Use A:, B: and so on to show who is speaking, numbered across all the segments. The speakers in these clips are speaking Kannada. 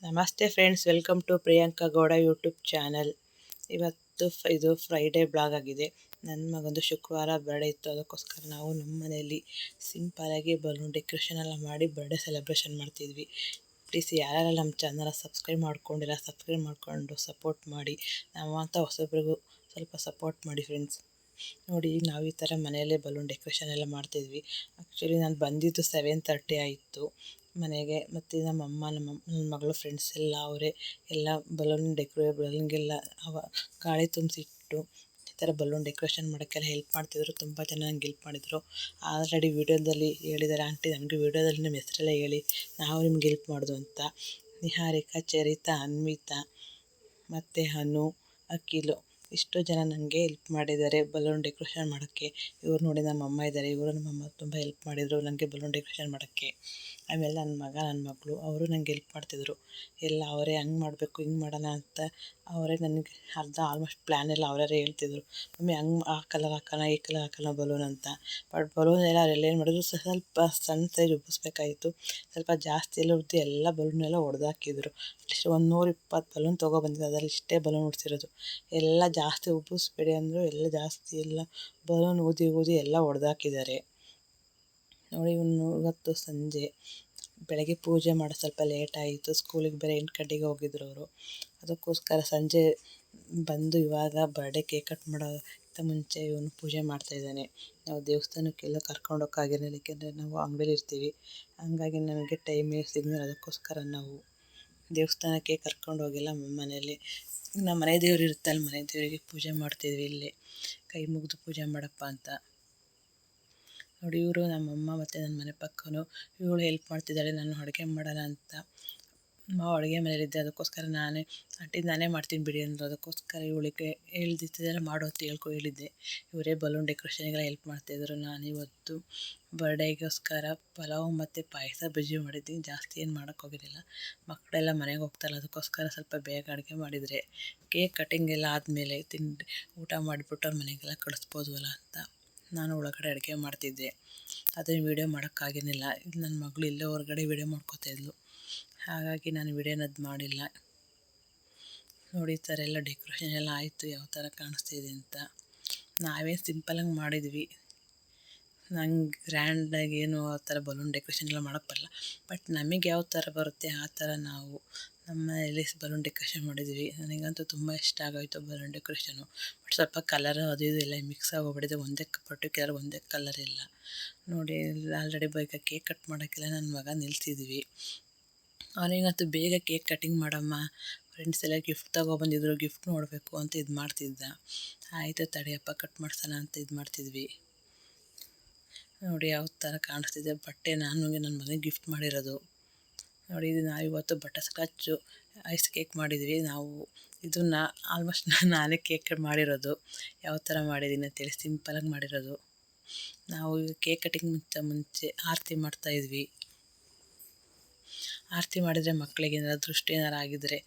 A: ನಮಸ್ತೆ friends, welcome to Priyanka Gowda YouTube channel. ಇವತ್ತು ಇದು ಫ್ರೈಡೇ ಬ್ಲಾಗ್ ಆಗಿದೆ. ನನ್ನ ಮಗಂದು ಶುಕ್ರವಾರ ಬರ್ಡೇ ಇತ್ತು, ಅದಕ್ಕೋಸ್ಕರ ನಾವು ನಮ್ಮ ಮನೆಯಲ್ಲಿ ಸಿಂಪಲಾಗಿ ಬಲೂನ್ ಡೆಕೋರೇಷನ್ ಎಲ್ಲ ಮಾಡಿ ಬರ್ಡೇ ಸೆಲೆಬ್ರೇಷನ್ ಮಾಡ್ತಿದ್ವಿ. ಪ್ಲೀಸ್ ಯಾರೆಲ್ಲ ನಮ್ಮ ಚಾನಲ್ ಸಬ್ಸ್ಕ್ರೈಬ್ ಮಾಡ್ಕೊಂಡಿಲ್ಲ ಸಬ್ಸ್ಕ್ರೈಬ್ ಮಾಡಿಕೊಂಡು ಸಪೋರ್ಟ್ ಮಾಡಿ. ನಾವು ಅಂತ ಹೊಸೊಬ್ರಿಗೂ ಸ್ವಲ್ಪ ಸಪೋರ್ಟ್ ಮಾಡಿ ಫ್ರೆಂಡ್ಸ್. ನೋಡಿ, ನಾವು ಈ ಥರ ಮನೆಯಲ್ಲೇ ಬಲೂನ್ ಡೆಕೋರೇಷನ್ ಎಲ್ಲ ಮಾಡ್ತಿದ್ವಿ. ಆ್ಯಕ್ಚುಲಿ ನಾನು ಬಂದಿದ್ದು 7:30 ಆಯಿತು ಮನೆಗೆ. ಮತ್ತು ನನ್ನ ಮಗಳು ಫ್ರೆಂಡ್ಸ್ ಎಲ್ಲ ಅವರೇ ಎಲ್ಲ ಬಲೂನ್ಗೆಲ್ಲ ಗಾಳಿ ತುಂಬಿಸಿಟ್ಟು ಈ ಥರ ಬಲೂನ್ ಡೆಕೋರೇಷನ್ ಮಾಡೋಕ್ಕೆಲ್ಲ ಹೆಲ್ಪ್ ಮಾಡ್ತಿದ್ರು. ತುಂಬ ಜನ ನಂಗೆ ಹೆಲ್ಪ್ ಮಾಡಿದರು. ಆಲ್ರೆಡಿ ವೀಡಿಯೋದಲ್ಲಿ ಹೇಳಿದ್ದಾರೆ, ಆಂಟಿ ನಮಗೆ ವೀಡಿಯೋದಲ್ಲಿ ನಿಮ್ಮ ಹೆಸರೆಲ್ಲ ಹೇಳಿ ನಾವು ನಿಮ್ಗೆ ಹೆಲ್ಪ್ ಮಾಡೋದು ಅಂತ. ನಿಹಾರಿಕಾ, ಚರಿತಾ, ಅನ್ವಿತಾ ಮತ್ತು ಅನು, ಅಖಿಲು ಇಷ್ಟು ಜನ ನನಗೆ ಹೆಲ್ಪ್ ಮಾಡಿದ್ದಾರೆ ಬಲೂನ್ ಡೆಕೋರೇಷನ್ ಮಾಡೋಕ್ಕೆ. ಇವ್ರು ನೋಡಿ ನಮ್ಮಮ್ಮ ಇದ್ದಾರೆ, ಇವರು ನಮ್ಮಮ್ಮ ತುಂಬ ಹೆಲ್ಪ್ ಮಾಡಿದರು ನನಗೆ ಬಲೂನ್ ಡೆಕೋರೇಷನ್ ಮಾಡೋಕ್ಕೆ. ಆಮೇಲೆ ನನ್ನ ಮಗ ನನ್ನ ಮಗಳು ಅವರು ನನಗೆ ಹೆಲ್ಪ್ ಮಾಡ್ತಿದ್ರು. ಎಲ್ಲ ಅವರೇ ಹಂಗೆ ಮಾಡಬೇಕು ಹಿಂಗೆ ಮಾಡೋಣ ಅಂತ ಅವರೇ ನನಗೆ ಆಲ್ಮೋಸ್ಟ್ ಪ್ಲ್ಯಾನ್ ಎಲ್ಲ ಅವರೇ ಹೇಳ್ತಿದ್ರು. ಮಮ್ಮಿ ಹಂಗೆ ಆ ಕಲರ್ ಹಾಕೋಣ ಈ ಕಲರ್ ಹಾಕೋಣ ಬಲೂನ್ ಅಂತ. ಬಟ್ ಬಲೂನ್ ಎಲ್ಲ ಅವರೆಲ್ಲ ಏನು ಮಾಡಿದ್ರು, ಸ್ವಲ್ಪ ಸಣ್ಣ ಸೈಜ್ ಉಬ್ಬಿಸ್ಬೇಕಾಯಿತು. ಸ್ವಲ್ಪ ಜಾಸ್ತಿ ಎಲ್ಲ ಉದ್ದು ಎಲ್ಲ ಬಲೂನೆಲ್ಲ ಹೊಡೆದಾಕಿದ್ರು. ಅಟ್ಲೀಸ್ಟ್ 120 ಬಲೂನ್ ತೊಗೊಬಂದಿದ್ದು, ಅದರಲ್ಲಿ ಇಷ್ಟೇ ಬಲೂನ್ ಉಡ್ಸಿರೋದು. ಎಲ್ಲ ಜಾಸ್ತಿ ಉಬ್ಬಿಸ್ಬೇಡಿ ಅಂದರು, ಎಲ್ಲ ಜಾಸ್ತಿ ಎಲ್ಲ ಬಲೂನ್ ಊದಿ ಎಲ್ಲ ಹೊಡೆದಾಕಿದ್ದಾರೆ. ನೋಡಿ, ಇವತ್ತು ಸಂಜೆ ಬೆಳಗ್ಗೆ ಪೂಜೆ ಮಾಡೋ ಸ್ವಲ್ಪ ಲೇಟ್ ಆಯಿತು. ಸ್ಕೂಲಿಗೆ ಬೇರೆ 8 ಗಂಟೆಗೆ ಹೋಗಿದ್ರು ಅವರು. ಅದಕ್ಕೋಸ್ಕರ ಸಂಜೆ ಬಂದು ಇವಾಗ ಬರ್ಡೇ ಕೇಕ್ ಕಟ್ ಮಾಡೋಕ್ಕಿಂತ ಮುಂಚೆ ಇವನು ಪೂಜೆ ಮಾಡ್ತಾಯಿದ್ದಾನೆ. ನಾವು ದೇವಸ್ಥಾನಕ್ಕೆಲ್ಲ ಕರ್ಕೊಂಡೋಗಿರಲಿಲ್ಲ, ಏಕೆಂದರೆ ನಾವು ಅಂಗಡಿಲಿ ಇರ್ತೀವಿ. ಹಂಗಾಗಿ ನನಗೆ ಟೈಮೇ ಸಿಗಲಿಲ್ಲ. ಅದಕ್ಕೋಸ್ಕರ ನಾವು ದೇವಸ್ಥಾನಕ್ಕೆ ಕರ್ಕೊಂಡು ಹೋಗಿಲ್ಲ. ಮನೆಯಲ್ಲಿ ನಮ್ಮ ಮನೆ ದೇವ್ರು ಇರುತ್ತಲ್ಲ, ಮನೆ ದೇವರಿಗೆ ಪೂಜೆ ಮಾಡ್ತಿದ್ವಿ ಇಲ್ಲೇ. ಕೈ ಮುಗಿದು ಪೂಜೆ ಮಾಡಪ್ಪ ಅಂತ. ನೋಡಿ, ಇವರು ನಮ್ಮಮ್ಮ ಮತ್ತು ನನ್ನ ಮನೆ ಪಕ್ಕನೂ ಇವಳು ಹೆಲ್ಪ್ ಮಾಡ್ತಿದ್ದಾಳೆ ನಾನು ಅಡುಗೆ ಮಾಡೋಣ ಅಂತ. ನಾವು ಅಡುಗೆ ಮನೆಯಲ್ಲಿದ್ದೆ, ಅದಕ್ಕೋಸ್ಕರ ನಾನೇ ಮಾಡ್ತೀನಿ ಬಿಡಿ ಅಂದರು. ಅದಕ್ಕೋಸ್ಕರ ಇವಳಿಗೆ ಹೇಳ್ದಿದ್ದೆಲ್ಲ ಮಾಡು ಅಂತ ಹೇಳಿದ್ದೆ. ಇವರೇ ಬಲೂನ್ ಡೆಕೋರೇಷನ್ಗೆಲ್ಲ ಹೆಲ್ಪ್ ಮಾಡ್ತಾಯಿದ್ರು. ನಾನಿವತ್ತು ಬರ್ಡೇಗೋಸ್ಕರ ಪಲಾವ್ ಮತ್ತು ಪಾಯಸ ಬಜ್ಜಿ ಮಾಡಿದ್ದೀನಿ. ಜಾಸ್ತಿ ಏನು ಮಾಡೋಕ್ಕೋಗಿರಲಿಲ್ಲ, ಮಕ್ಕಳೆಲ್ಲ ಮನೆಗೆ ಹೋಗ್ತಾರಲ್ಲ, ಅದಕ್ಕೋಸ್ಕರ ಸ್ವಲ್ಪ ಬೇಗ ಅಡುಗೆ ಮಾಡಿದರೆ ಕೇಕ್ ಕಟಿಂಗ್ ಎಲ್ಲ ಆದಮೇಲೆ ಊಟ ಮಾಡಿಬಿಟ್ಟು ಅವ್ರ ಮನೆಗೆಲ್ಲ ಕಳಿಸ್ಬೋದಲ್ಲ ಅಂತ ನಾನು ಒಳಗಡೆ ಅಡುಗೆ ಮಾಡ್ತಿದ್ದೆ. ಅದನ್ನು ವೀಡಿಯೋ ಮಾಡೋಕ್ಕಾಗಿರಲಿಲ್ಲ. ನನ್ನ ಮಗಳು ಇಲ್ಲೇ ಹೊರಗಡೆ ವೀಡಿಯೋ ಮಾಡ್ಕೋತಾಯಿದ್ಲು, ಹಾಗಾಗಿ ನಾನು ವೀಡಿಯೋನದ್ದು ಮಾಡಿಲ್ಲ. ನೋಡಿ, ಈ ಥರ ಎಲ್ಲ ಡೆಕೋರೇಷನ್ ಎಲ್ಲ ಆಯಿತು. ಯಾವ ಥರ ಕಾಣಿಸ್ತಿದೆ ಅಂತ. ನಾವೇನು ಸಿಂಪಲಾಗಿ ಮಾಡಿದ್ವಿ, ನಂಗೆ ಗ್ರ್ಯಾಂಡಾಗಿ ಏನು ಆ ಥರ ಬಲೂನ್ ಡೆಕೋರೇಷನ್ ಎಲ್ಲ ಮಾಡೋಕ್ಕೆ ಬರಲ್ಲ. ಬಟ್ ನಮಗೆ ಯಾವ ಥರ ಬರುತ್ತೆ ಆ ಥರ ನಾವು ನಮ್ಮ ಮನೆಯಲ್ಲಿ ಬಲೂನ್ ಡೆಕೋರೇಷನ್ ಮಾಡಿದ್ವಿ. ನನಗಂತೂ ತುಂಬ ಇಷ್ಟ ಆಗೋಯಿತು ಬಲೂನ್ ಡೆಕೋರೇಷನು. ಬಟ್ ಸ್ವಲ್ಪ ಕಲರ್ ಅದು ಇದು ಎಲ್ಲ ಮಿಕ್ಸ್ ಆಗೋಗ್ಬಿಟ್ಟಿದೆ, ಒಂದೇ ಕಲರ್ ಇಲ್ಲ. ನೋಡಿ, ಆಲ್ರೆಡಿ ಬೇಗ ಕೇಕ್ ಕಟ್ ಮಾಡೋಕ್ಕೆಲ್ಲ ನನ್ನ ಮಗ ನಿಲ್ಸಿದ್ವಿ. ಅವನಿಗಂತೂ ಬೇಗ ಕೇಕ್ ಕಟಿಂಗ್ ಮಾಡಮ್ಮ, ಫ್ರೆಂಡ್ಸ್ ಎಲ್ಲ ಗಿಫ್ಟ್ ತೊಗೊಬಂದಿದ್ರು, ಗಿಫ್ಟ್ ನೋಡಬೇಕು ಅಂತ ಇದು ಮಾಡ್ತಿದ್ದ. ಆಯಿತು ತಡೆಯಪ್ಪ ಕಟ್ ಮಾಡ್ಸೋಣ ಅಂತ ಇದು ಮಾಡ್ತಿದ್ವಿ. ನೋಡಿ ಯಾವ ಥರ ಕಾಣಿಸ್ತಿದೆ ಬಟ್ಟೆ, ನನ್ನ ಮಗನಿಗೆ ಗಿಫ್ಟ್ ಮಾಡಿರೋದು. ನೋಡಿ, ಇದು ನಾವಿವತ್ತು ಬಟರ್ ಸ್ಕಾಚು ಐಸ್ ಕೇಕ್ ಮಾಡಿದ್ವಿ. ನಾವು ಇದನ್ನು ಆಲ್ಮೋಸ್ಟ್ ನಾನೇ ಕೇಕ್ ಮಾಡಿರೋದು. ಯಾವ ಥರ ಮಾಡಿದ್ದೀನಿ ಅಂತೇಳಿ ಸಿಂಪಲಾಗಿ ಮಾಡಿರೋದು. ನಾವು ಕೇಕ್ ಕಟಿಂಗ್ ಮುಂಚೆ ಆರತಿ ಮಾಡ್ತಾಯಿದ್ವಿ. ಆರತಿ ಮಾಡಿದರೆ ಮಕ್ಕಳಿಗೆ ಏನಾರು ದೃಷ್ಟಿ ಏನಾರು ಆಗಿದ್ದರೆ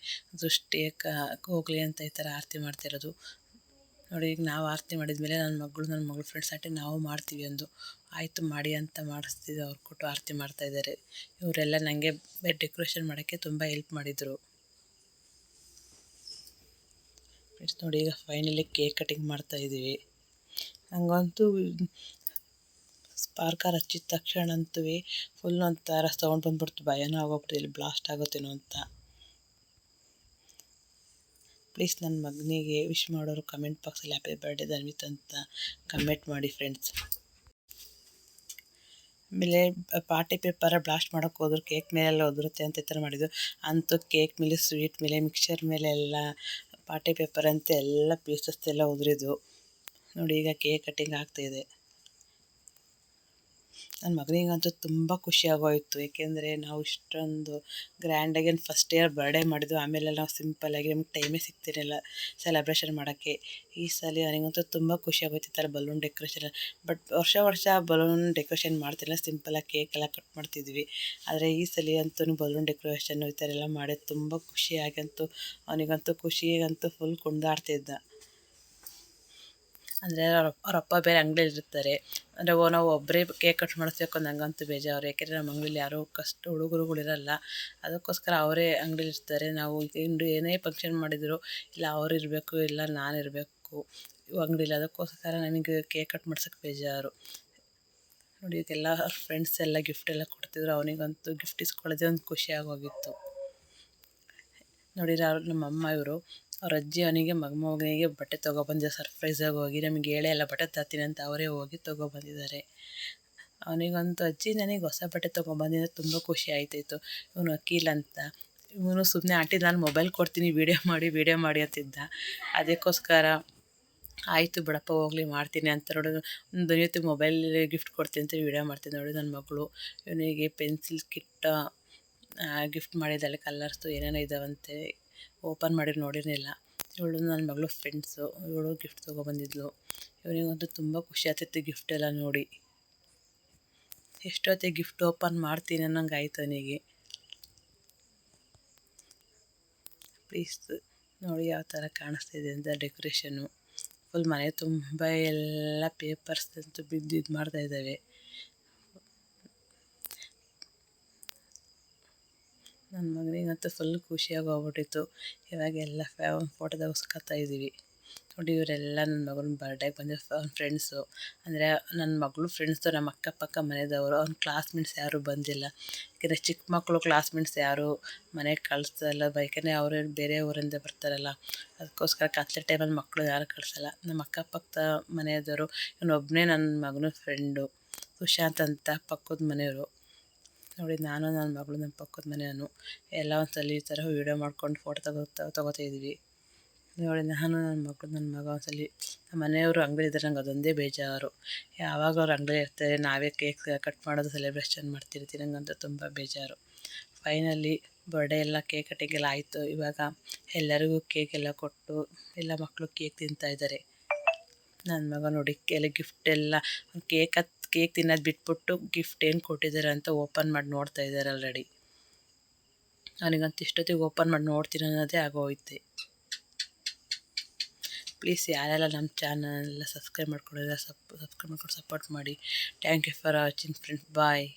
A: ದೃಷ್ಟಿ ಹೋಗಲಿ ಅಂತ ಈ ಥರ ಆರತಿ ಮಾಡ್ತಿರೋದು. ನೋಡಿ, ಈಗ ನಾವು ಆರತಿ ಮಾಡಿದ್ಮೇಲೆ ನನ್ನ ಮಗಳು ಫ್ರೆಂಡ್ಸ್ ನಾವು ಮಾಡ್ತೀವಿ ಅಂದು ಆಯಿತು ಮಾಡಿ ಅಂತ ಮಾಡಿಸ್ತಿದ್ದೆ. ಅವ್ರು ಕೊಟ್ಟು ಆರತಿ ಮಾಡ್ತಾಯಿದ್ದಾರೆ. ಇವರೆಲ್ಲ ನನಗೆ ಡೆಕೋರೇಷನ್ ಮಾಡೋಕ್ಕೆ ತುಂಬ ಹೆಲ್ಪ್ ಮಾಡಿದರು ಫ್ರೆಂಡ್ಸ್. ನೋಡಿ, ಈಗ ಫೈನಲಿ ಕೇಕ್ ಕಟಿಂಗ್ ಮಾಡ್ತಾಯಿದ್ದೀವಿ. ನನಗಂತೂ ಸ್ಪಾರ್ಕರ್ ಹಚ್ಚಿದ ತಕ್ಷಣ ಅಂತೂ ಫುಲ್ ಒಂಥರ ಸೌಂಡ್ ಬಂದ್ಬಿಡ್ತು, ಭಯನೂ ಆಗೋಗ್ಬಿಟ್ಟು ಇಲ್ಲಿ ಬ್ಲಾಸ್ಟ್ ಆಗುತ್ತೇನೋ ಅಂತ. ಪ್ಲೀಸ್ ನನ್ನ ಮಗನಿಗೆ ವಿಶ್ ಮಾಡೋರು ಕಮೆಂಟ್ ಬಾಕ್ಸಲ್ಲಿ ಹ್ಯಾಪಿ ಬರ್ಡೇ ಧನ್ವಿತ್ ಅಂತ ಕಮೆಂಟ್ ಮಾಡಿ ಫ್ರೆಂಡ್ಸ್. ಆಮೇಲೆ ಪಾರ್ಟಿ ಪೇಪರ ಬ್ಲಾಸ್ಟ್ ಮಾಡೋಕ್ಕೆ ಹೋದ್ರು, ಕೇಕ್ ಮೇಲೆಲ್ಲ ಉದುರುತ್ತೆ ಅಂತ ಈ ಥರ ಮಾಡಿದ್ದು. ಅಂತೂ ಕೇಕ್ ಮೇಲೆ, ಸ್ವೀಟ್ ಮೇಲೆ, ಮಿಕ್ಸರ್ ಮೇಲೆ ಎಲ್ಲ ಪಾರ್ಟಿ ಪೇಪರ್ ಅಂತ ಎಲ್ಲ ಪೀಸಸ್ ಎಲ್ಲ ಉದುರಿದ್ದು. ನೋಡಿ, ಈಗ ಕೇಕ್ ಕಟಿಂಗ್ ಆಗ್ತಾಯಿದೆ. ನನ್ನ ಮಗನಿಗಂತೂ ತುಂಬ ಖುಷಿಯಾಗೋಯಿತು, ಏಕೆಂದರೆ ನಾವು ಇಷ್ಟೊಂದು ಗ್ರ್ಯಾಂಡಾಗಿ ಫಸ್ಟ್ ಇಯರ್ ಬರ್ಡೇ ಮಾಡಿದ್ವಿ. ಆಮೇಲೆ ನಾವು ಸಿಂಪಲ್ಲಾಗಿ ನಮ್ಗೆ ಟೈಮೇ ಸಿಗ್ತಿರಲಿಲ್ಲ ಸೆಲೆಬ್ರೇಷನ್ ಮಾಡೋಕ್ಕೆ. ಈ ಸಲ ನನಗಂತೂ ತುಂಬ ಖುಷಿಯಾಗೋಯ್ತು ಈ ಥರ ಬಲೂನ್ ಡೆಕೋರೇಷನ್. ಬಟ್ ವರ್ಷ ಬಲೂನ್ ಡೆಕೋರೇಷನ್ ಮಾಡ್ತಿರಲಿಲ್ಲ, ಸಿಂಪಲಾಗಿ ಕೇಕೆಲ್ಲ ಕಟ್ ಮಾಡ್ತಿದ್ವಿ. ಆದರೆ ಈ ಸಲ ಅಂತೂ ಬಲೂನ್ ಡೆಕೋರೇಷನ್ನು ಈ ಥರ ಎಲ್ಲ ಮಾಡಿ ತುಂಬ ಖುಷಿಯಾಗಂತೂ ಅವನಿಗಂತೂ ಖುಷಿಗಂತೂ ಫುಲ್ ಕುಣಿದಾಡ್ತಿದ್ದ. ಅಂದರೆ ಅವ್ರ ಅಪ್ಪ ಬೇರೆ ಅಂಗಡಿಯಲ್ಲಿರ್ತಾರೆ. ಅಂದರೆ ನಾವು ಒಬ್ಬರೇ ಕೇಕ್ ಕಟ್ ಮಾಡಿಸ್ಬೇಕು ನಂಗಂತೂ ಬೇಜಾರು. ಯಾಕೆಂದರೆ ನಮ್ಮ ಅಂಗಡಿಲಿ ಯಾರೂ ಹುಡುಗರುಗಳಿರಲ್ಲ. ಅದಕ್ಕೋಸ್ಕರ ಅವರೇ ಅಂಗಡಿಲಿರ್ತಾರೆ. ನಾವು ಏನೇ ಫಂಕ್ಷನ್ ಮಾಡಿದ್ರು ಇಲ್ಲ ಅವ್ರು ಇರಬೇಕು ಇಲ್ಲ ನಾನಿರಬೇಕು ಅಂಗಡಿಲಿ. ಅದಕ್ಕೋಸ್ಕರ ನನಗೆ ಕೇಕ್ ಕಟ್ ಮಾಡ್ಸೋಕ್ಕೆ ಬೇಜಾರು. ನೋಡಿ ಇದೆಲ್ಲ ಫ್ರೆಂಡ್ಸ್ ಎಲ್ಲ ಗಿಫ್ಟ್ ಎಲ್ಲ ಕೊಡ್ತಿದ್ರು. ಅವನಿಗಂತೂ ಗಿಫ್ಟ್ ಇಸ್ಕೊಳ್ಳೋದೇ ಒಂದು ಖುಷಿಯಾಗೋಗಿತ್ತು. ನೋಡಿದ್ರೆ ನಮ್ಮ ಅಮ್ಮ ಇವರು ಅವ್ರ ಅಜ್ಜಿ ಅವನಿಗೆ ಮಗನಿಗೆ ಬಟ್ಟೆ ತೊಗೊಬಂದಿದ್ದಾರೆ. ಸರ್ಪ್ರೈಸಾಗಿ ಹೋಗಿ ನಮಗೆ ಹೇಳೇ ಎಲ್ಲ ಬಟ್ಟೆ ತರ್ತೀನಿ ಅಂತ ಅವರೇ ಹೋಗಿ ತೊಗೊಬಂದಿದ್ದಾರೆ. ಅವನಿಗಂತೂ ಅಜ್ಜಿ ನನಗೆ ಹೊಸ ಬಟ್ಟೆ ತೊಗೊಬಂದಿದ್ದರೆ ತುಂಬ ಖುಷಿ ಆಯ್ತಾಯಿತ್ತು. ಇವನು ಅಖಿಲ್ ಅಂತ. ಇವನು ಸುಮ್ಮನೆ ಆಂಟಿ ನಾನು ಮೊಬೈಲ್ ಕೊಡ್ತೀನಿ ವೀಡಿಯೋ ಮಾಡಿ ಅಂತಿದ್ದ. ಅದಕ್ಕೋಸ್ಕರ ಆಯಿತು ಬಿಡಪ್ಪ ಹೋಗಲಿ ಮಾಡ್ತೀನಿ ಅಂತ ನೋಡಿ ಒಂದು ಇವತ್ತು ಮೊಬೈಲ್ ಗಿಫ್ಟ್ ಕೊಡ್ತೀನಿ ಅಂತ ವೀಡಿಯೋ ಮಾಡ್ತೀನಿ. ನೋಡಿ ನನ್ನ ಮಗಳು ಇವನಿಗೆ ಪೆನ್ಸಿಲ್ ಕಿಟ್ಟ ಗಿಫ್ಟ್ ಮಾಡಿದ್ದಾಳೆ. ಕಲರ್ಸು ಏನೇನೋ ಇದ್ದಾವಂತೆ, ಓಪನ್ ಮಾಡಿ ನೋಡಿರಲಿಲ್ಲ. ಇವಳು ನನ್ನ ಮಗಳು ಫ್ರೆಂಡ್ಸು, ಇವಳು ಗಿಫ್ಟ್ ತೊಗೊಬಂದಿದ್ಲು. ಇವನಿಗಂತೂ ತುಂಬ ಖುಷಿ ಆಗ್ತಿತ್ತು ಗಿಫ್ಟ್ ಎಲ್ಲ ನೋಡಿ. ಎಷ್ಟೊತ್ತಿಗೆ ಗಿಫ್ಟ್ ಓಪನ್ ಮಾಡ್ತೀನಿ ಅನ್ನೋಂಗೆ ಆಯ್ತು ಅವನಿಗೆ. ಪ್ಲೀಸ್ ನೋಡಿ ಯಾವ ಥರ ಕಾಣಿಸ್ತಿದೆ ಅಂತ ಡೆಕೋರೇಷನು. ಫುಲ್ ಮನೆ ತುಂಬ ಎಲ್ಲ ಪೇಪರ್ಸ್ ಅಂತೂ ಬಿದ್ದು ಇದು ಮಾಡ್ತಾಯಿದ್ದಾವೆ. ನನ್ನ ಮಗನಿಗಂತೂ ಫುಲ್ ಖುಷಿಯಾಗಿ ಹೋಗ್ಬಿಟ್ಟಿತ್ತು. ಇವಾಗೆಲ್ಲ ಫೋಟೋ ತೆಗೆಸ್ಕೊತಾ ಇದ್ದೀವಿ. ನೋಡಿ ಇವರೆಲ್ಲ ನನ್ನ ಮಗನ ಬರ್ಡೇಗೆ ಬಂದಿರೋ ಫ್ರೆಂಡ್ಸು. ಅಂದರೆ ನನ್ನ ಮಗಳು ಫ್ರೆಂಡ್ಸು ನಮ್ಮ ಅಕ್ಕಪಕ್ಕ ಮನೆಯದವರು. ಅವ್ನ ಕ್ಲಾಸ್ಮೇಟ್ಸ್ ಯಾರೂ ಬಂದಿಲ್ಲ. ಯಾಕೆಂದರೆ ಚಿಕ್ಕ ಮಕ್ಕಳು ಕ್ಲಾಸ್ಮೇಟ್ಸ್ ಯಾರು ಮನೆಗೆ ಕಳಿಸಲ್ಲ. ಯಾಕೆಂದರೆ ಅವರು ಬೇರೆ ಊರಿಂದ ಬರ್ತಾರಲ್ಲ, ಅದಕ್ಕೋಸ್ಕರ ಕತ್ಲೆ ಟೈಮಲ್ಲಿ ಮಕ್ಕಳು ಯಾರು ಕಳಿಸಲ್ಲ. ನಮ್ಮ ಅಕ್ಕಪಕ್ಕದ ಮನೆಯದವರು. ಇವನೊಬ್ಬನೇ ನನ್ನ ಮಗನ ಫ್ರೆಂಡು ಸುಶಾಂತ್ ಅಂತ, ಪಕ್ಕದ ಮನೆಯವರು. ನೋಡಿ ನಾನು ನನ್ನ ಮಗಳು ನಮ್ಮ ಪಕ್ಕದ ಮನೆಯವನು ಎಲ್ಲ ಒಂದ್ಸಲ ಈ ಥರ ವೀಡಿಯೋ ಮಾಡ್ಕೊಂಡು ಫೋಟೋ ತೊಗೋತಾಯಿದ್ವಿ. ನೋಡಿ ನಾನು ನನ್ನ ಮಗ ಒಂದ್ಸಲಿ ನಮ್ಮ ಮನೆಯವರು ಅಂಗಡಿ ಇದ್ದಾರೆ. ನಂಗೆ ಅದೊಂದೇ ಬೇಜಾರು. ಯಾವಾಗ ಅವ್ರು ಅಂಗಡಿ ಇರ್ತಾರೆ, ನಾವೇ ಕೇಕ್ ಕಟ್ ಮಾಡೋದು ಸೆಲೆಬ್ರೇಷನ್ ಮಾಡ್ತಿರ್ತೀವಿ. ನಂಗಂತೂ ತುಂಬ ಬೇಜಾರು. ಫೈನಲಿ ಬರ್ಡೇ ಎಲ್ಲ ಕೇಕ್ ಕಟ್ಟಿಂಗ್ ಎಲ್ಲ ಆಯಿತು. ಇವಾಗ ಎಲ್ಲರಿಗೂ ಕೇಕ್ ಎಲ್ಲ ಕೊಟ್ಟು ಎಲ್ಲ ಮಕ್ಕಳು ಕೇಕ್ ತಿಂತಾಯಿದ್ದಾರೆ. ನನ್ನ ಮಗ ನೋಡಿ ಎಲ್ಲ ಗಿಫ್ಟ್ ಎಲ್ಲ ಕೇಕ್ ತಿನ್ನೋದು ಬಿಟ್ಬಿಟ್ಟು ಗಿಫ್ಟ್ ಏನು ಕೊಟ್ಟಿದ್ದಾರೆ ಅಂತ ಓಪನ್ ಮಾಡಿ ನೋಡ್ತಾ ಇದ್ದಾರೆ ಆಲ್ರೆಡಿ. ಅವನಿಗಂತ ಇಷ್ಟೊತ್ತಿಗೆ ಓಪನ್ ಮಾಡಿ ನೋಡ್ತೀನಿ ಅನ್ನೋದೇ ಆಗೋಯ್ತೆ. ಪ್ಲೀಸ್ ಯಾರೆಲ್ಲ ನಮ್ಮ ಚಾನಲ್ ಸಬ್ಸ್ಕ್ರೈಬ್ ಮಾಡ್ಕೊಂಡಿಲ್ಲ ಸಬ್ಸ್ಕ್ರೈಬ್ ಮಾಡ್ಕೊಂಡು ಸಪೋರ್ಟ್ ಮಾಡಿ. Thank you for watching friends. Bye.